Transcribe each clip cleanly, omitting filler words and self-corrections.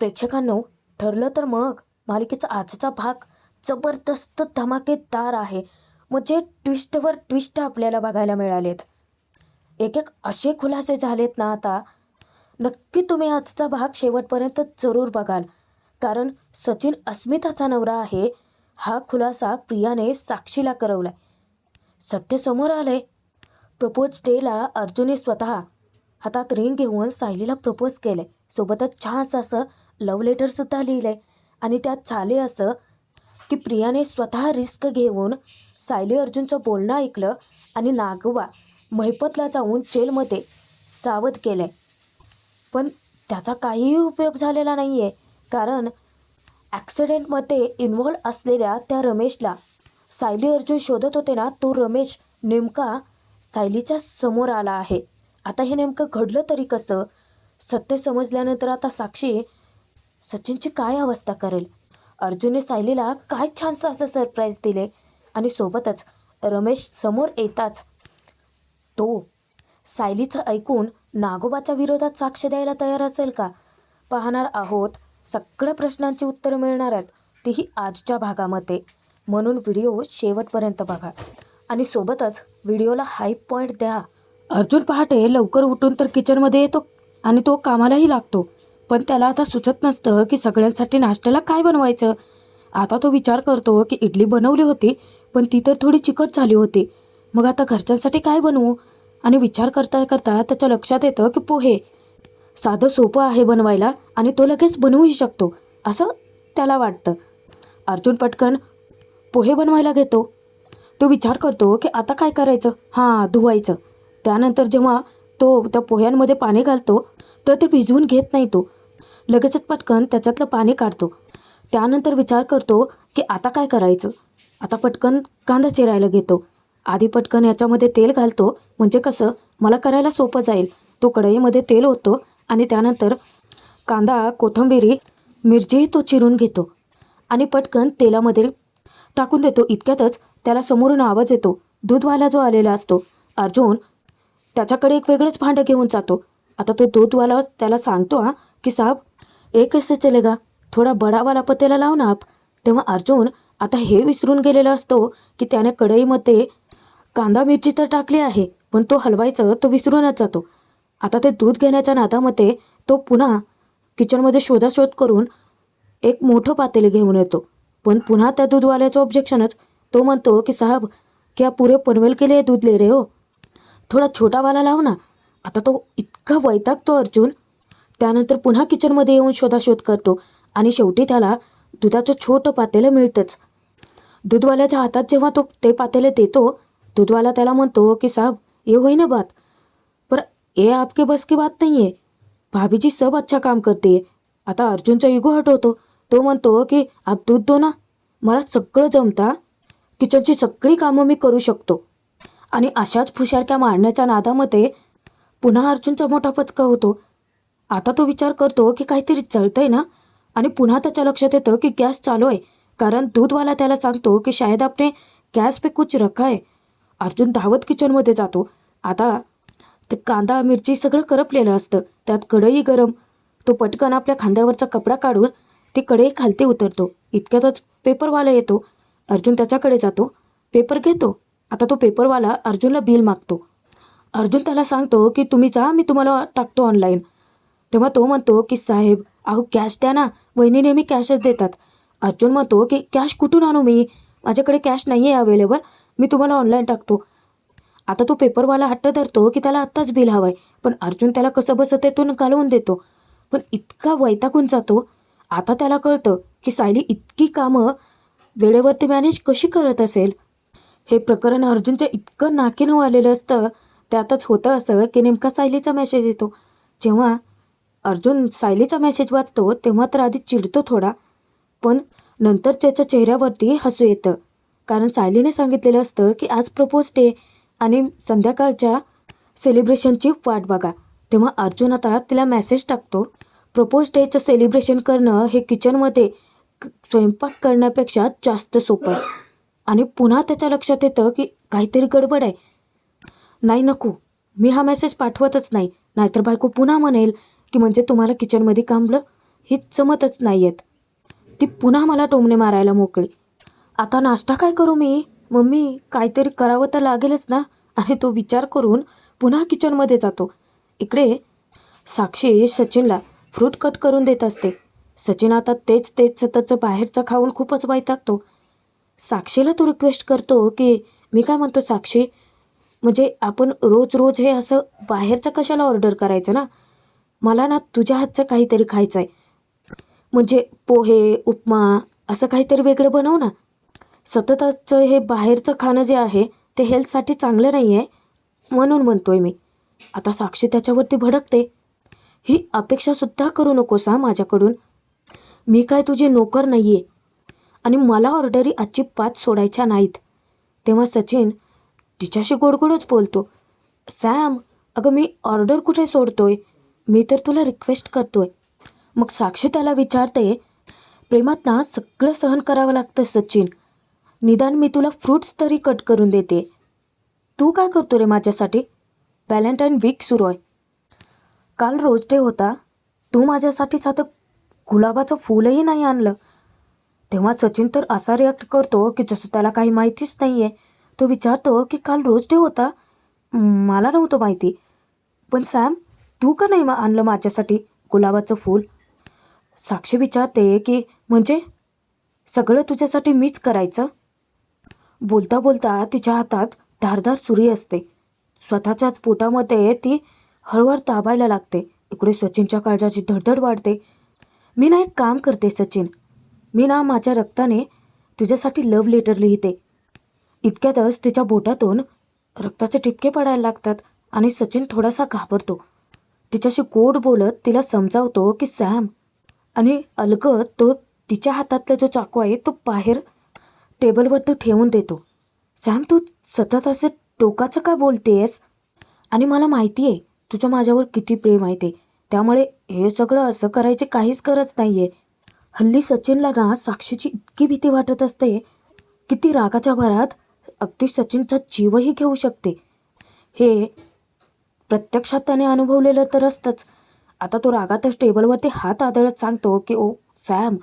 प्रेक्षकांनो, ठरलं तर मग मालिकेचा आजचा भाग जबरदस्त धमाकेदार आहे. म्हणजे ट्विस्टवर ट्विस्ट आपल्याला बघायला मिळालेत. एक एक असे खुलासे झालेत ना आता, नक्की तुम्ही आजचा भाग शेवटपर्यंत जरूर बघाल. कारण सचिन अस्मिताचा नवरा आहे हा खुलासा प्रियाने साक्षीला करवलाय. सत्य समोर आलंय. प्रपोज डेला अर्जुनने स्वतः हातात रिंग घेऊन सायलीला प्रपोज केलंय. सोबतच छानसं असं लव्ह लेटरसुद्धा लिहिलंय. आणि त्यात झाले असं की प्रियाने स्वतः रिस्क घेऊन सायली अर्जुनचं बोलणं ऐकलं आणि नागवा महिपतला जाऊन जेलमध्ये सावध केलंय. पण त्याचा काहीही उपयोग झालेला नाही आहे. कारण ॲक्सिडेंटमध्ये इन्व्हॉल्व असलेल्या त्या रमेशला सायली अर्जुन शोधत होते ना, तो रमेश नेमका सायलीच्या समोर आला आहे. आता हे नेमकं घडलं तरी कसं? सत्य समजल्यानंतर आता साक्षी सचिनची काय अवस्था करेल? अर्जुनने सायलीला काय छानसं असं सरप्राईज दिले आणि सोबतच रमेश समोर येताच तो सायलीचं ऐकून नागोबाच्या विरोधात साक्ष द्यायला तयार असेल का? पाहणार आहोत. सगळ्या प्रश्नांची उत्तरं मिळणार आहेत, तीही आजच्या भागामध्ये. म्हणून व्हिडिओ शेवटपर्यंत बघा आणि सोबतच व्हिडिओला हाईप पॉईंट द्या. अर्जुन पहाटे लवकर उठून तर किचनमध्ये येतो आणि तो कामालाही लागतो. पण त्याला आता सुचत नसतं की सगळ्यांसाठी नाश्त्याला काय बनवायचं. आता तो विचार करतो की इडली बनवली होती पण ती तर थोडी चिकट झाली होती. मग आता घरच्यांसाठी काय बनवू? आणि विचार करता करता त्याच्या लक्षात येतं की पोहे साधं सोपं आहे बनवायला आणि तो लगेच बनवूही शकतो असं त्याला वाटतं. अर्जुन पटकन पोहे बनवायला घेतो. तो विचार करतो की आता काय करायचं? हां, धुवायचं. त्यानंतर जेव्हा तो त्या पोह्यांमध्ये पाणी घालतो तर ते भिजवून घेत नाही. तो लगेचच पटकन त्याच्यातलं पाणी काढतो. त्यानंतर विचार करतो की आता काय करायचं? आता पटकन कांदा चिरायला घेतो. आधी पटकन याच्यामध्ये तेल घालतो म्हणजे कसं मला करायला सोपं जाईल. तो कढईमध्ये तेल ओततो आणि त्यानंतर कांदा, कोथिंबीर, मिरचीही तो चिरून घेतो आणि पटकन तेलामध्ये टाकून देतो. इतक्यातच त्याला समोरून आवाज येतो. दूधवाला जो आलेला असतो अर्जुन त्याच्याकडे एक वेगळंच भांडं घेऊन जातो. आता तो दूधवाला त्याला सांगतो की साहब एक कैसे चलेगा, थोडा बडावाला पतेला लाव ना आप. तेव्हा अर्जुन आता हे विसरून गेलेला असतो की त्याने कढईमध्ये कांदा मिरची तर टाकली आहे पण तो हलवायचं तो विसरूनच जातो. आता ते दूध घेण्याच्या नादामध्ये तो पुन्हा किचनमध्ये शोधाशोध करून एक मोठं पातेले घेऊन येतो. पण पुन्हा त्या दूधवाल्याचं ऑब्जेक्शनच. तो म्हणतो की साहब क्या पुरे पनवेल के लिए दूध ले रहे हो, थोडा छोटावाला लाव ना. आता तो इतका वैतागतो अर्जुन. त्यानंतर पुन्हा किचनमध्ये येऊन शोधाशोध करतो आणि शेवटी त्याला दुधाचं छोटं पातेलं मिळतंच. दूधवाल्याच्या हातात जेव्हा तो ते पातेले देतो दूधवाला त्याला म्हणतो की साहब ये होई ना बात, पर ये आपके बस की बात नाही आहे, भाभीजी सब अच्छा काम करते आहे. आता अर्जुनचा इगो हटवतो. तो म्हणतो की आप दूध दो ना, मला सगळं जमता, किचनची सगळी कामं मी करू शकतो. आणि अशाच फुशारक्या मारण्याच्या नादामध्ये पुन्हा अर्जुनचा मोठा पचका होतो. आता तो विचार करतो की काहीतरी जळतंय ना आणि पुन्हा त्याच्या लक्षात येतं की गॅस चालू आहे. कारण दूधवाला त्याला सांगतो की शायद आपने गॅस पे कुछ रखा है. अर्जुन धावत किचनमध्ये जातो. आता ते कांदा मिरची सगळं करपलेलं असतं. त्यात कढई गरम. तो पटकन आपल्या खांद्यावरचा कपडा काढून ती कढई खालती उतरतो. इतक्यातच पेपरवाला येतो. अर्जुन त्याच्याकडे जातो. पेपर घेतो. आता तो पेपरवाला अर्जुनला बिल मागतो. अर्जुन त्याला सांगतो की तुम्ही जा, मी तुम्हाला टाकतो ऑनलाईन. तेव्हा तो म्हणतो की साहेब अहो कॅश द्या ना, वहिनी नेहमी कॅशच देतात. अर्जुन म्हणतो की कॅश कुठून आणू मी, माझ्याकडे कॅश नाही आहे अवेलेबल, मी तुम्हाला ऑनलाईन टाकतो. आता तो पेपरवाला हट्ट धरतो की त्याला आत्ताच बिल हवं आहे. पण अर्जुन त्याला कसं बसं त्यातून घालवून देतो. पण इतका वैतागून जातो. आता त्याला कळतं की सायली इतकी कामं वेळेवरती मॅनेज कशी करत असेल. हे प्रकरण अर्जुनच्या इतकं नाकीनऊ आलेलं असतं. त्यातच होतं असं की नेमका सायलीचा मेसेज येतो. जेव्हा अर्जुन सायलीचा मेसेज वाचतो तेव्हा तर आधी चिडतो थोडा, पण नंतर त्याच्या चेहऱ्यावरती हसू येतं. कारण सायलीने सांगितलेलं असतं की आज प्रपोज डे आणि संध्याकाळच्या सेलिब्रेशनची वाट बघा. तेव्हा अर्जुन आता तिला मेसेज टाकतो. प्रपोज डेचं सेलिब्रेशन करणं हे किचनमध्ये स्वयंपाक करण्यापेक्षा जास्त सोपं आहे. आणि पुन्हा त्याच्या लक्षात येतं की काहीतरी गडबड आहे. नाही नको, मी हा मेसेज पाठवतच नाही, नाहीतर बायको पुन्हा म्हणेल की म्हणजे तुम्हाला किचनमध्ये कामलं ही जमतच नाही आहेत. ती पुन्हा मला टोमणे मारायला मोकळी. आता नाश्ता काय करू मी? मम्मी काहीतरी करावं तर लागेलच ना. आणि तो विचार करून पुन्हा किचनमध्ये जातो. इकडे साक्षी सचिनला फ्रूट कट करून देत असते. सचिन आता तेच तेच सततचं बाहेरचं खाऊन खूपच वैतागतो. साक्षीला तो रिक्वेस्ट करतो की मी काय म्हणतो साक्षी, म्हणजे आपण रोज रोज हे असं बाहेरचं कशाला ऑर्डर करायचं ना. मला ना तुझ्या हातचं काहीतरी खायचं आहे. म्हणजे पोहे, उपमा असं काहीतरी वेगळं बनव ना. सततचं हे बाहेरचं खाणं जे आहे ते हेल्थसाठी चांगलं नाही आहे म्हणून म्हणतोय मी. आता साक्षी त्याच्यावरती भडकते. ही अपेक्षासुद्धा करू नकोस हा माझ्याकडून. मी काय तुझे नोकर नाही आहे आणि मला ऑर्डरी अजिबात सोडायच्या नाहीत. तेव्हा सचिन तिच्याशी गोडगोडच बोलतो. सॅम, अगं मी ऑर्डर कुठे सोडतोय, मी तर तुला रिक्वेस्ट करतोय. मग साक्षी त्याला विचारते, प्रेमात ना सगळं सहन करावं लागतं सचिन. निदान मी तुला फ्रूट्स तरी कट करून देते. तू काय करतो रे माझ्यासाठी? व्हॅलेंटाईन वीक सुरू आहे. काल रोज डे होता. तू माझ्यासाठी साधं गुलाबाचं फूलही नाही आणलं. तेव्हा सचिन तर असा रिॲक्ट करतो की जसं त्याला काही माहितीच नाही आहे. तो विचारतो की काल रोज डे होता? मला नव्हतं माहिती. पण सॅम, तू का नाही आणलं माझ्यासाठी गुलाबाचं फूल? साक्षी विचारते की म्हणजे सगळं तुझ्यासाठी मीच करायचं? बोलता बोलता तिच्या हातात धारदार सुरी असते. स्वतःच्याच पोटामध्ये ती हळूहळू दाबायला लागते. इकडे सचिनच्या काळजाची धडधड वाढते. मी ना एक काम करते सचिन, मी ना माझ्या रक्ताने तुझ्यासाठी लव्ह लेटर लिहिते. इतक्यातच तिच्या बोटातून रक्ताचे ठिपके पडायला लागतात आणि सचिन थोडासा घाबरतो. तिच्याशी गोड बोलत तिला समजावतो की सॅम, आणि अलगद तो तिच्या हातातला जो चाकू आहे तो बाहेर टेबलवर तो ठेवून देतो. सॅम, तू सतत असे टोकाचं का बोलतेस? आणि मला माहिती आहे तुझं माझ्यावर किती प्रेम आहे ते, त्यामुळे हे सगळं असं करायची काहीच गरज नाही आहे. हल्ली सचिनला ना साक्षीची इतकी भीती वाटत असते की ती रागाच्या भरात अगदी सचिनचा जीवही घेऊ शकते. हे प्रत्यक्षात त्याने अनुभवलेलं तर असतंच. आता तो रागातच टेबलवरती हात आदळत सांगतो की ओ सॅम,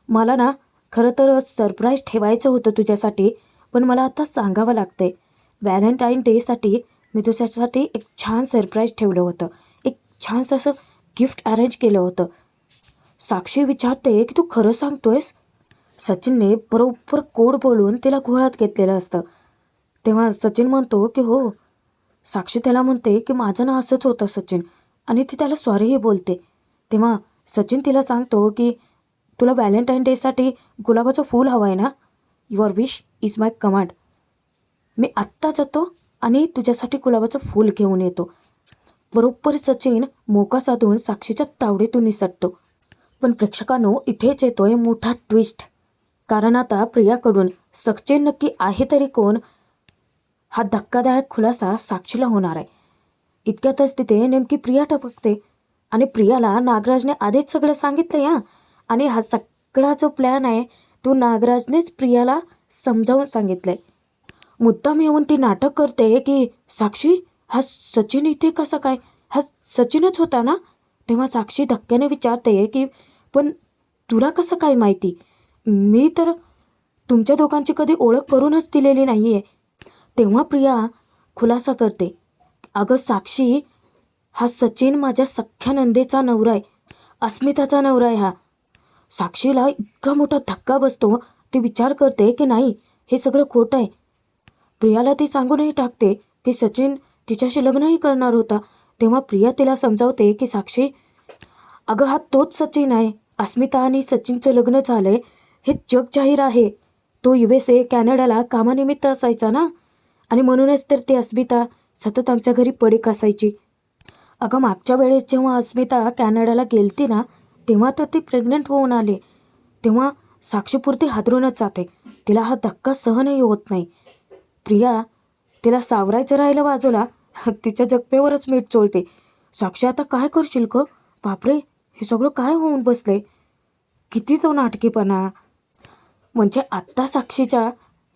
मला ना खरं तर सरप्राईज ठेवायचं होतं तुझ्यासाठी, पण मला आता सांगावं लागतंय. व्हॅलेंटाईन डेसाठी मी तुझ्यासाठी एक छान सरप्राईज ठेवलं होतं. एक छानसं असं गिफ्ट अरेंज केलं होतं. साक्षी विचारते की तू खरं सांगतोयस? सचिनने बरोबर कोड बोलून तिला घोळात घेतलेलं असतं. तेव्हा सचिन म्हणतो की हो. साक्षी त्याला म्हणते की माझं ना असंच होतं सचिन, आणि ती त्याला सॉरीही बोलते. तेव्हा सचिन तिला सांगतो की तुला व्हॅलेंटाईन डेसाठी गुलाबाचं फूल हवं आहे ना? Your wish is my command. मी आत्ता जातो आणि तुझ्यासाठी गुलाबाचं फूल घेऊन येतो. बरोबर सचिन मोका साधून साक्षीच्या तावडीतून निसटतो. पण प्रेक्षकांनो, इथेच येतोय मोठा ट्विस्ट. कारण आता प्रियाकडून सचिन नक्की आहे तरी कोण, हा धक्कादायक खुलासा साक्षीला होणार आहे. इतक्यातच तिथे नेमकी प्रिया टपकते आणि प्रियाला नागराजने आधीच सगळं सांगितलं या, आणि हा सगळा जो प्लॅन आहे तो नागराजनेच प्रियाला समजावून सांगितलंय. मुद्दाम येऊन ती नाटक करते की साक्षी, हा सचिन इथे कसा काय, हा सचिनच होता ना? तेव्हा साक्षी धक्क्याने विचारते की पण तुला कसं काय माहिती? मी तर तुमच्या दोघांची कधी ओळख करूनच दिलेली नाही आहे. तेव्हा प्रिया खुलासा करते, अगं साक्षी, हा सचिन माझ्या सख्ख्या नंदेचा नवरा आहे, अस्मिताचा नवरा आहे हा. साक्षीला इतका मोठा धक्का बसतो. ती विचार करते की नाही, हे सगळं खोटं आहे. प्रियाला ती सांगूनही टाकते की सचिन तिच्याशी लग्नही करणार होता. तेव्हा प्रिया तिला समजावते की साक्षी, अगं हा तोच सचिन आहे. अस्मिता आणि सचिनचं लग्न झालं आहे हे जग जाहीर आहे. तो USA कॅनडाला कामानिमित्त असायचा ना, आणि म्हणूनच तर ती अस्मिता सतत आमच्या घरी पडीक असायची. अगं मागच्या वेळेस जेव्हा अस्मिता कॅनडाला गेलती ना, तेव्हा तर ती प्रेग्नंट होऊन आली. तेव्हा साक्षीपुरती हादरूनच जाते. तिला हा धक्का सहनही होत नाही. प्रिया तिला सावरायचं राहिलं बाजूला, तिच्या जखमेवरच मीठ चोळते. साक्षी, आता काय करशील गं? बापरे, हे सगळं काय होऊन बसले? किती तो नाटकीपणा. म्हणजे आत्ता साक्षीच्या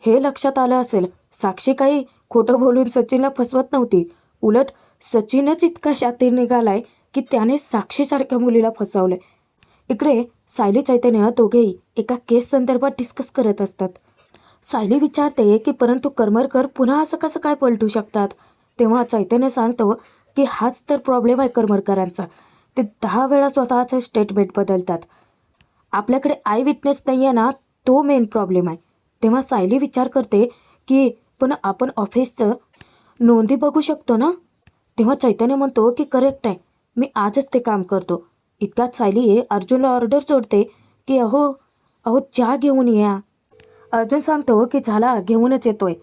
हे लक्षात आलं असेल, साक्षी काही खोटं बोलून सचिनला फसवत नव्हती. उलट सचिनच इतका शातीर निघालाय की त्याने साक्षीसारख्या मुलीला फसवलंय. इकडे सायली चैतन्य दोघेही एका केस संदर्भात डिस्कस करत असतात. सायली विचारते की परंतु करमरकर पुन्हा असं कसं काय पलटू शकतात. तेव्हा चैतन्य सांगतो की हाच तर प्रॉब्लेम आहे करमरकरांचा. ते 10 वेळा स्वतःचं स्टेटमेंट बदलतात. आपल्याकडे आय विटनेस नाही आहे ना, तो मेन प्रॉब्लेम आहे. तेव्हा सायली विचार करते की पण आपण ऑफिसचं नोंदी बघू शकतो ना. तेव्हा चैतन्य म्हणतो की करेक्ट आहे, मी आजच ते काम करतो. इतक्यात सायली अर्जुनला ऑर्डर सोडते की अहो अहो चहा घेऊन या. अर्जुन सांगतो की झाला घेऊनच येतोय.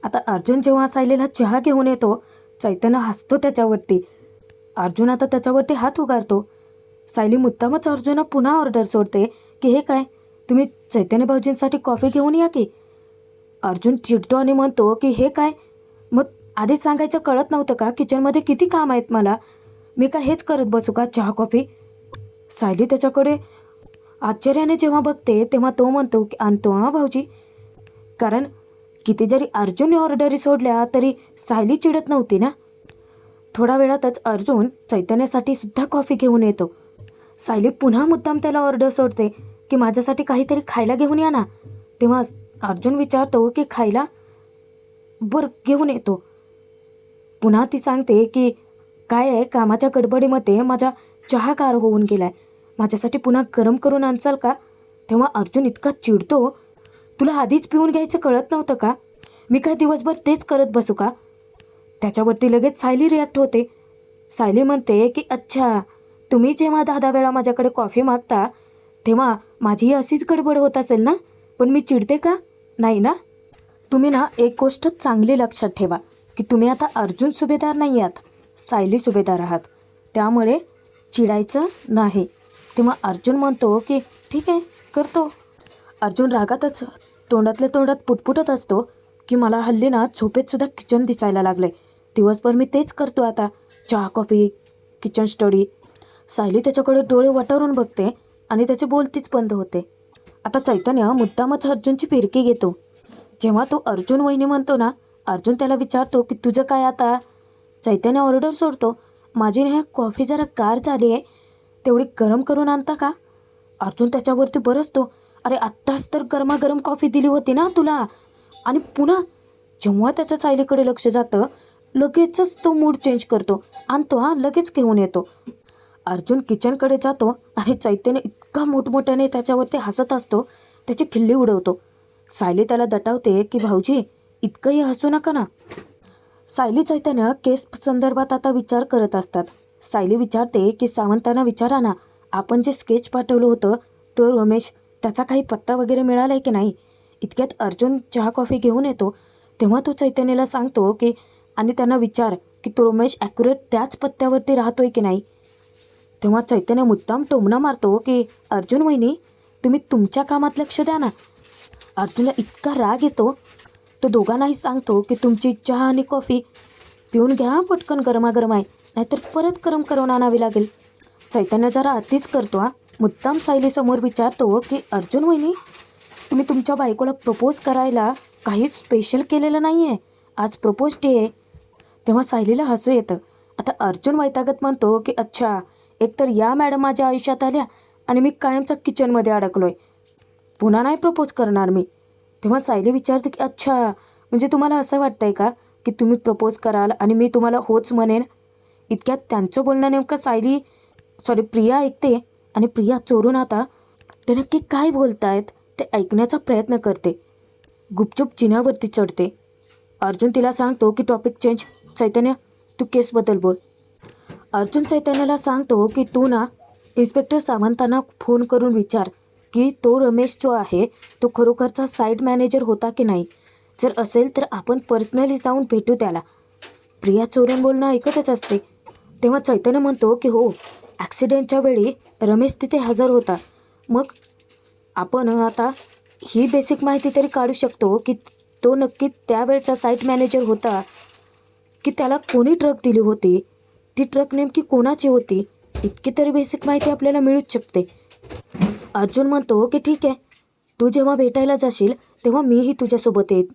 आता अर्जुन जेव्हा सायलीला चहा घेऊन येतो, चैतन्य हसतो त्याच्यावरती. अर्जुन आता त्याच्यावरती हात उगारतो. सायली मुद्दामच अर्जुनला पुन्हा ऑर्डर सोडते की हे काय, तुम्ही चैतन्य भाऊजींसाठी कॉफी घेऊन या की. अर्जुन चिडतो आणि म्हणतो की हे काय, मग आधीच सांगायचं कळत नव्हतं का, किचनमध्ये किती काम आहेत मला, मी काय हेच करत बसू का चहा कॉफी. सायली त्याच्याकडे आश्चर्याने जेव्हा बघते तेव्हा तो म्हणतो की आणतो हां भाऊजी. कारण किती जरी अर्जुनने ऑर्डरी सोडल्या तरी सायली चिडत नव्हती ना. थोड्या वेळातच अर्जुन चैतन्यासाठी सुद्धा कॉफी घेऊन येतो. सायली पुन्हा मुद्दाम त्याला ऑर्डर सोडते की माझ्यासाठी काहीतरी खायला घेऊन या ना. तेव्हा अर्जुन विचारतो की खायला, बरं घेऊन येतो. पुन्हा ती सांगते की काय आहे, कामाच्या गडबडीमध्ये माझा चहा गार होऊन गेलाय, माझ्यासाठी पुन्हा गरम करून आणचाल का. तेव्हा अर्जुन इतका चिडतो, तुला आधीच पिऊन घ्यायचं कळत नव्हतं का, मी काय दिवसभर तेच करत बसू का. त्याच्यावरती लगेच सायली रिॲक्ट होते. सायली म्हणते की अच्छा, तुम्ही जेव्हा 10 वेळा माझ्याकडे कॉफी मागता तेव्हा माझीही अशीच गडबड होत असेल ना, पण मी चिडते का, नाही ना. तुम्ही ना एक गोष्ट चांगली लक्षात ठेवा की तुम्ही आता अर्जुन सुभेदार नाही आहात, सायली सुभेदार आहात, त्यामुळे चिडायचं नाही. तेव्हा अर्जुन म्हणतो की ठीक आहे करतो. अर्जुन रागातच तोंडातल्या तोंडात पुटपुटत असतो की मला हल्ली ना झोपेतसुद्धा किचन दिसायला लागलं आहे, दिवसभर मी तेच करतो आता, चहा कॉफी किचन स्टडी. सायली त्याच्याकडे डोळे वटारून बघते आणि त्याची बोलतीच बंद होते. आता चैतन्य मुद्दामच अर्जुनची फिरकी घेतो. जेव्हा तो अर्जुन वहिनी म्हणतो ना, अर्जुन त्याला विचारतो की तुझं काय आता. चैतन्य ऑर्डर सोडतो, माझी ह्या कॉफी जरा गार झाली आहे, तेवढी गरम करून आणता का. अर्जुन त्याच्यावरती बरसतो, अरे आत्ताच तर गरमागरम कॉफी दिली होती ना तुला. आणि पुन्हा जेव्हा त्याच्या सायलीकडे लक्ष जातं लगेचच तो मूड चेंज करतो, आणतो हां लगेच घेऊन येतो. अर्जुन किचनकडे जातो आणि चैतन्य इतका मोठमोठ्याने त्याच्यावरती हसत असतो, त्याची खिल्ली उडवतो. सायली त्याला दटावते की भाऊजी इतकंही हसू नका ना. सायली चैतन्य केस संदर्भात आता विचार करत असतात. सायली विचारते की सावंतांना विचारा ना, आपण जे स्केच पाठवलं होतं तो रमेश, त्याचा काही पत्ता वगैरे मिळाला आहे की नाही. इतक्यात अर्जुन चहा कॉफी घेऊन येतो. तेव्हा तो चैतन्याला सांगतो की आणि त्यांना विचार की तो रमेश ॲक्युरेट त्याच पत्त्यावरती राहतोय की नाही. तेव्हा चैतन्य मुद्दाम टोमणा मारतो की अर्जुन वहिनी तुम्ही तुमच्या कामात लक्ष द्या ना. अर्जुनला इतका राग येतो, तो दोघांनाही सांगतो की तुमची चहा आणि कॉफी पिऊन घ्या पटकन, गरमागरम आहे, नाहीतर परत गरम करून आणावी लागेल. चैतन्य जरा अतिच करतो हा. मुद्दाम सायलीसमोर विचारतो की अर्जुन वहिनी तुम्ही तुमच्या बायकोला प्रपोज करायला काहीच स्पेशल केलेलं नाही आहे, आज प्रपोज डे आहे. तेव्हा सायलीला हसू येतं. आता अर्जुन वैतागत म्हणतो की अच्छा, एकतर या मॅडम माझ्या आयुष्यात आल्या आणि मी कायमचा किचनमध्ये अडकलो आहे, पुन्हा नाही प्रपोज करणार मी. तेव्हा सायली विचारते की अच्छा, म्हणजे तुम्हाला असं वाटतं आहे का की तुम्ही प्रपोज कराल आणि मी तुम्हाला होच म्हणेन. इतक्यात त्यांचं बोलणं नेमकं प्रिया ऐकते आणि प्रिया चोरून आता ते नक्की काय बोलत आहेत ते ऐकण्याचा प्रयत्न करते. गुपचूप जिन्यावरती चढते. अर्जुन तिला सांगतो की टॉपिक चेंज, चैतन्य तू केसबद्दल बोल. अर्जुन चैतन्याला सांगतो की तू ना इन्स्पेक्टर सावंतांना फोन करून विचार की तो रमेश जो आहे तो खरोखरचा साईड मॅनेजर होता की नाही. जर असेल तर आपण पर्सनली जाऊन भेटू त्याला. प्रिया चोरून बोलणं ऐकतच असते. तेव्हा चैतन्य म्हणतो की हो, ॲक्सिडेंटच्या वेळी रमेश तिथे हजर होता. मग आपण आता ही बेसिक माहिती तरी काढू शकतो की तो नक्की त्यावेळचा साईट मॅनेजर होता की त्याला कोणी ट्रक दिली होती, ती ट्रक नेमकी कोणाची होती, इतकी तरी बेसिक माहिती आपल्याला मिळूच शकते. अर्जुन म्हणतो की ठीक आहे, तू जेव्हा भेटायला जाशील तेव्हा मीही तुझ्यासोबत येईन,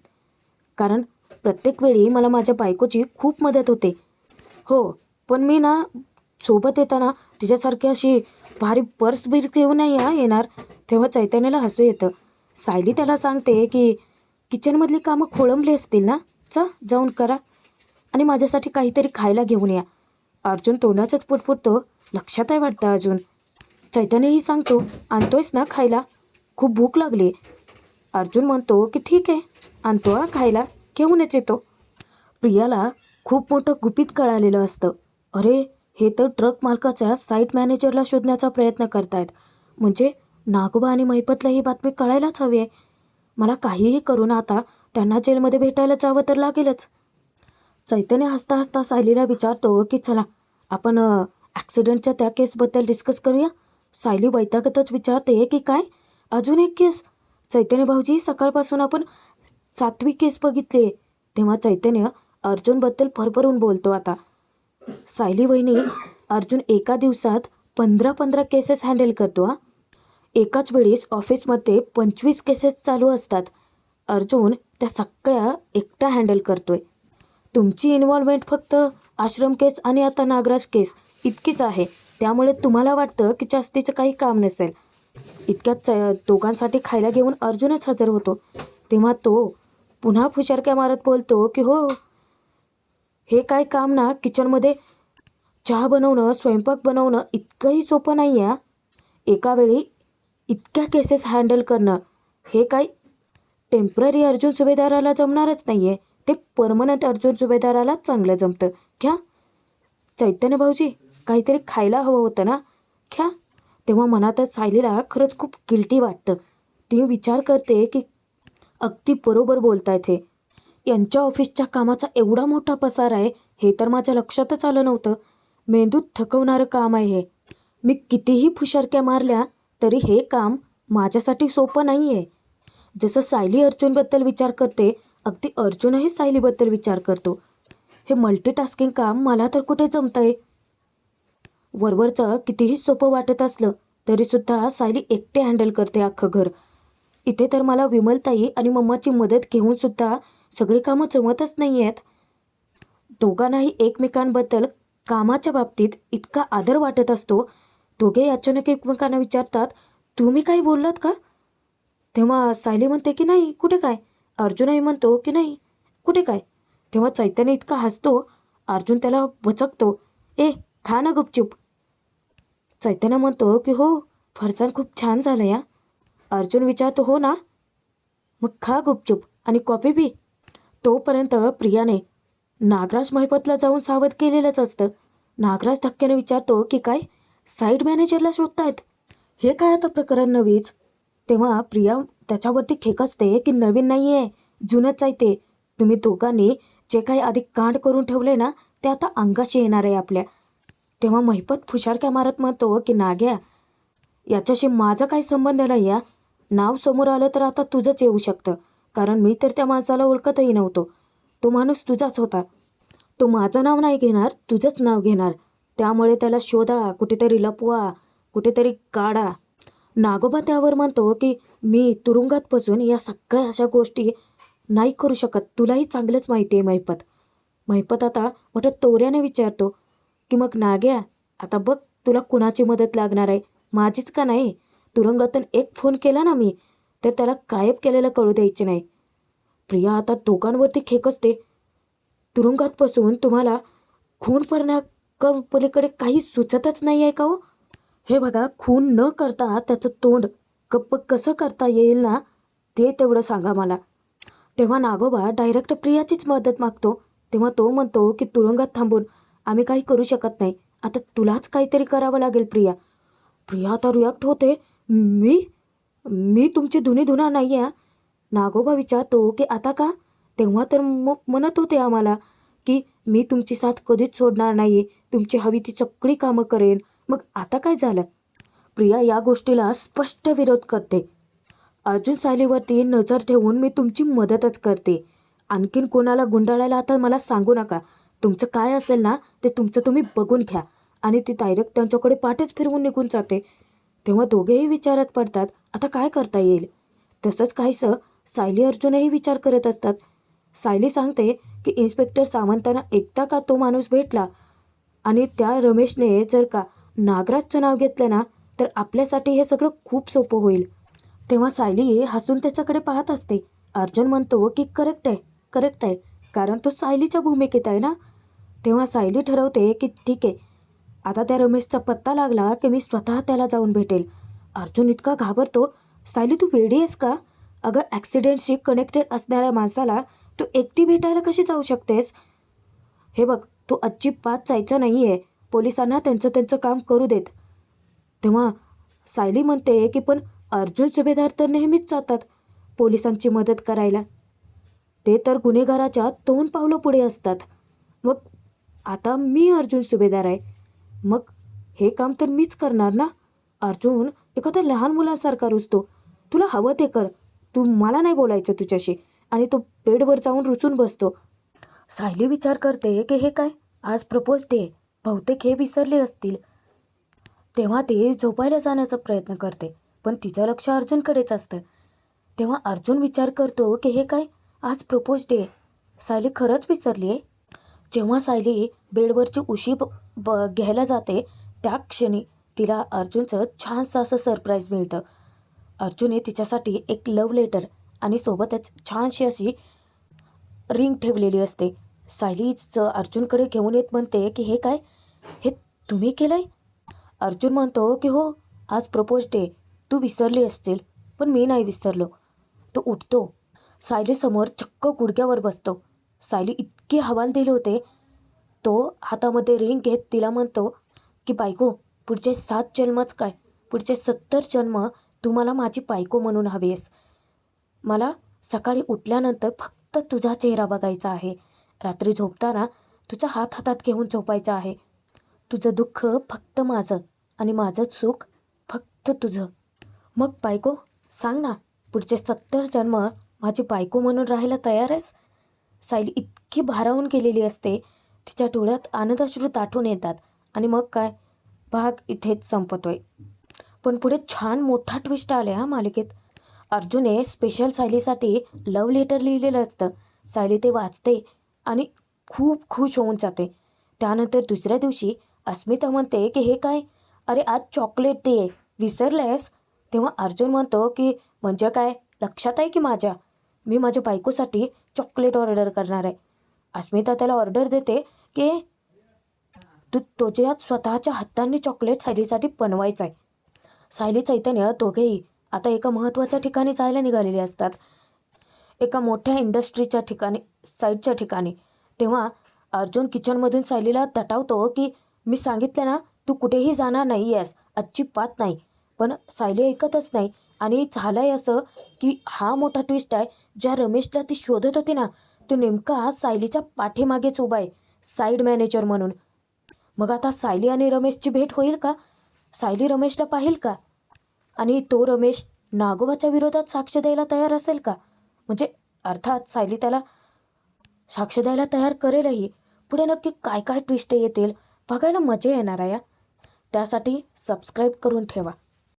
कारण प्रत्येक वेळी मला माझ्या बायकोची खूप मदत होते. हो, पण मी ना सोबत येताना तिच्यासारखी अशी भारी पर्स बिर घेऊन नाही येणार. तेव्हा चैतन्याला हसू येतं. सायली त्याला सांगते की किचनमधली कामं खोळंबली असतील ना, जाऊन करा आणि माझ्यासाठी काहीतरी खायला घेऊन या. अर्जुन तोंडाचंच पुटपुटतो. लक्षात आहे वाटतं अजून. चैतन्यही सांगतो, आणतोयस ना खायला, खूप भूक लागली. अर्जुन म्हणतो की ठीक आहे, आणतो खायला, घेऊनच येतो. प्रियाला खूप मोठं गुपित कळालेलं असतं. अरे, हे तर ट्रक मालकाच्या साईट मॅनेजरला शोधण्याचा प्रयत्न करतायत. म्हणजे नागोबा आणि महिपतला ही बातमी कळायलाच हवी आहे. मला काहीही करून आता त्यांना जेलमध्ये भेटायला जावं तर लागेलच. चैतन्य हसता हसता सायलीला विचारतो की चला आपण ॲक्सिडेंटच्या त्या केसबद्दल डिस्कस करूया. सायली वैतागतच विचारते की काय, अजून एक केस? चैतन्य भाऊजी, सकाळपासून आपण 7वी केस बघितली. तेव्हा चैतन्य अर्जुनबद्दल भरभरून बोलतो. आता सायली वहिनी, अर्जुन एका दिवसात 15 केसेस हँडल करतो. एकाच वेळेस ऑफिसमध्ये 25 केसेस चालू असतात. अर्जुन त्या सगळ्या एकटा हँडल करतोय. तुमची इन्व्हॉल्वमेंट फक्त आश्रम केस आणि आता नागराज केस इतकीच आहे. त्यामुळे तुम्हाला वाटतं की जास्तीचं काही काम नसेल. इतक्यात दोघांसाठी खायला घेऊन अर्जुनच हजर होतो. तेव्हा तो पुन्हा फुशारक्या मारत बोलतो की हो, हे काय काम ना किचनमध्ये चहा बनवणं, स्वयंपाक बनवणं इतकंही सोपं नाही आहे. एका वेळी इतक्या केसेस हँडल करणं हे काही टेम्पररी अर्जुन सुभेदाराला जमणारच नाही आहे. ते परमनंट अर्जुन सुभेदारालाच चांगलं जमतं. घ्या चैतन्य भाऊजी, काहीतरी खायला हवं होतं ना, घ्या. तेव्हा मनातच सायलीला खरंच खूप गिल्टी वाटतं. ती विचार करते की अगदी बरोबर बोलतायत हे. यांच्या ऑफिसच्या कामाचा एवढा मोठा पसार आहे हे तर माझ्या लक्षातच आलं नव्हतं. मेंदूत थकवणारं काम आहे हे. मी कितीही फुशारक्या मारल्या तरी हे काम माझ्यासाठी सोपं नाही आहे. जसं सायली अर्जुनबद्दल विचार करते, अगदी अर्जुनही सायलीबद्दल विचार करतो. हे मल्टीटास्किंग काम मला तर कुठे जमतंय. वरवरचं कितीही सोपं वाटत असलं तरीसुद्धा सायली एकटे हँडल करते अख्खं घर. इथे तर मला विमलताई आणि मम्माची मदत घेऊनसुद्धा सगळी कामं जमतच नाही आहेत. दोघांनाही एकमेकांबद्दल कामाच्या बाबतीत इतका आदर वाटत असतो. दोघे अचानक एकमेकांना विचारतात, तुम्ही काही बोललात का? तेव्हा सायली म्हणते की नाही, कुठे काय. अर्जुनही म्हणतो की नाही, कुठे काय. तेव्हा चैतन्य इतका हसतो, अर्जुन त्याला वचकतो, ए खा ना गुपचूप. चैतन्य म्हणतो की हो, फरसाण खूप छान झालं या. अर्जुन विचारतो, हो ना, मग खा गुपचूप आणि कॉफी पी. तोपर्यंत प्रियाने नागराज महिपतला जाऊन सावध केलेलंच असतं. नागराज धक्क्याने विचारतो की काय, साईड मॅनेजरला शोधतायत? हे काय आता प्रकरण नवीच. तेव्हा प्रिया त्याच्यावरती खेकसते की नवीन नाही आहे, जुनंच आहे ते. तुम्ही दोघांनी जे काही आधी कांड करून ठेवले ना, ते आता अंगाशी येणार आहे आपल्या. तेव्हा महिपत फुशारक्या मारत म्हणतो की नाग्या, याच्याशी माझा काही संबंध नाही या. नाव समोर आलं तर आता तुझंच येऊ शकतं, कारण मी तर त्या माणसाला ओळखतही नव्हतो. तो माणूस तुझाच होता. तो माझं नाव नाही घेणार, तुझंच नाव घेणार. त्यामुळे त्याला शोधा, कुठेतरी लपवा, कुठेतरी काढा. नागोबा त्यावर म्हणतो की मी तुरुंगात बसून या सगळ्या अशा गोष्टी नाही करू शकत. तुलाही चांगलंच माहिती आहे महिपत. महिपत आता मोठ्या तोऱ्याने विचारतो की मग नाग्या, आता बघ तुला कुणाची मदत लागणार आहे, माझीच का नाही. तुरुंगातून एक फोन केला ना मी, तर त्याला गायब केलेलं कळू द्यायचे नाही. प्रिया आता दोघांवरती खेकसते. तुरुंगात बसून तुम्हाला खून पलीकडे काही सुचतच नाही आहे का हो? हे बघा, खून न करता त्याचं तोंड गप्प कसं करता येईल ना, ते तेवढं सांगा मला. तेव्हा नागोबा डायरेक्ट प्रियाचीच मदत मागतो. तेव्हा तो म्हणतो की तुरुंगात थांबून आम्ही काही करू शकत नाही, आता तुलाच काहीतरी करावं लागेल प्रिया. प्रिया आता रिॲक्ट होते, मी मी तुमची धुनी धुणार नाही आहे. नागोबा विचारतो की आता का? तेव्हा तर मग म्हणत होते आम्हाला की मी तुमची साथ कधीच सोडणार नाही, तुमची हवी ती सगळी कामं करेन. मग आता काय झालं? प्रिया या गोष्टीला स्पष्ट विरोध करते. अर्जुन सायलीवरती नजर ठेवून मी तुमची मदतच करते. आणखीन कोणाला गुंडाळायला आता मला सांगू नका. तुमचं काय असेल ना, ते तुमचं तुम्ही बघून घ्या. आणि ती डायरेक्ट त्यांच्याकडे पाठच फिरवून निघून जाते. तेव्हा दोघेही विचारात पडतात, आता काय करता येईल. तसंच काहीसं सायली अर्जुनही विचार करत असतात. सायली सांगते की इन्स्पेक्टर सावंतांना एकदा का तो माणूस भेटला आणि त्या रमेशने जर का नागराजचं नाव घेतलं ना, तर आपल्यासाठी हे सगळं खूप सोपं होईल. तेव्हा सायली हसून त्याच्याकडे पाहत असते. अर्जुन म्हणतो की करेक्ट आहे, करेक्ट आहे, कारण तो सायलीच्या भूमिकेत आहे ना. तेव्हा सायली ठरवते की ठीक आहे, आता त्या रमेशचा पत्ता लागला की मी स्वतः त्याला जाऊन भेटेल. अर्जुन इतका घाबरतो. सायली तू वेडी आहेस का? अगं ॲक्सिडेंटशी कनेक्टेड असणाऱ्या माणसाला तू एकटी भेटायला कशी जाऊ शकतेस? हे बघ, तू अजिबात जायचं नाही आहे. पोलिसांना त्यांचं त्यांचं काम करू देत. तेव्हा सायली म्हणते की पण अर्जुन सुभेदार तर नेहमीच जातात पोलिसांची मदत करायला. ते तर गुन्हेगाराच्या 2 पावलं पुढे असतात. मग आता मी अर्जुन सुभेदार आहे. मग हे काम तर मीच करणार ना. अर्जुन एखाद्या लहान मुलासारखा रुसतो. तुला हवं ते कर. तू मला नाही बोलायचं तुझ्याशी. आणि तो बेडवर जाऊन रुसून बसतो. सायली विचार करते की हे काय, आज प्रपोज डे, बहुतेक हे विसरले असतील. तेव्हा ती झोपायला जाण्याचा प्रयत्न करते, पण तिचं लक्ष अर्जुनकडेच असतं. तेव्हा अर्जुन विचार करतो की हे काय, आज प्रपोज डे, सायली खरंच विसरली आहे. जेव्हा सायली बेडवरची उशी घ्यायला जाते त्या क्षणी तिला अर्जुनचं छानसं असं सरप्राईज मिळतं. अर्जुनने तिच्यासाठी एक लव्ह लेटर आणि सोबतच छानशी अशी रिंग ठेवलेली असते. सायलीचं अर्जुनकडे घेऊन येत म्हणते की हे काय, हे तुम्ही केलं आहे? अर्जुन म्हणतो की हो, आज प्रपोज डे, तू विसरली असशील पण मी नाही विसरलो. तो उठतो, सायलीसमोर चक्क गुडघ्यावर बसतो. सायली इतकी हवालदिल होते. तो हातामध्ये रिंग घेत तिला म्हणतो की बायको, पुढचे 7 जन्मच काय, पुढचे 70 जन्म तू माझी बायको म्हणून हवी आहेस. मला सकाळी उठल्यानंतर फक्त तुझा चेहरा बघायचा आहे. रात्री झोपताना तुझा हात हातात घेऊन झोपायचा आहे. तुझं दुःख फक्त माझं आणि माझं सुख फक्त तुझं. मग बायको, सांग ना, पुढचे 70 जन्म माझी बायको म्हणून राहायला तयार आहेस? सायली इतकी भारावून गेलेली असते. तिच्या डोळ्यात आनंदाश्रू दाटून येतात. आणि मग काय, भाग इथेच संपतोय. पण पुढे छान मोठा ट्विस्ट आला हा मालिकेत. अर्जुनने स्पेशल सायलीसाठी लव्ह लेटर लिहिलेलं असतं. सायली ते वाचते आणि खूप खुश होऊन जाते. त्यानंतर दुसऱ्या दिवशी अस्मिता म्हणते की हे काय, अरे आज चॉकलेट डे, विसरलेस? तेव्हा अर्जुन म्हणतो की म्हणजे काय, लक्षात आहे की माझ्या, मी माझ्या बायकोसाठी चॉकलेट ऑर्डर करणार आहे. अस्मिता त्याला ऑर्डर देते की तू तुझ्या स्वतःच्या हातांनी चॉकलेट सायलीसाठी बनवायचं आहे. सायली चैतन्य दोघेही आता एका महत्त्वाच्या ठिकाणी जायला निघालेले असतात, एका मोठ्या इंडस्ट्रीच्या ठिकाणी, साईडच्या ठिकाणी. तेव्हा अर्जुन किचनमधून सायलीला दटावतो की मी सांगितलं ना, तू कुठेही जाणार नाही आहेस, अजिबात नाही. पण सायली ऐकतच नाही. आणि झालं आहे असं की हा मोठा ट्विस्ट आहे. ज्या रमेशला ती शोधत होती ना, तो नेमका सायलीच्या पाठीमागेच उभा आहे, साईड मॅनेजर म्हणून. मग आता सायली आणि रमेशची भेट होईल का? सायली रमेशला पाहिल का? आणि तो रमेश नागोबाच्या विरोधात साक्ष द्यायला तयार असेल का? म्हणजे अर्थात सायली त्याला साक्ष द्यायला तयार करेलही. पुढे नक्की काय काय ट्विस्ट येतील बघायला मजा येणार आहे. त्यासाठी सबस्क्राईब करून ठेवा.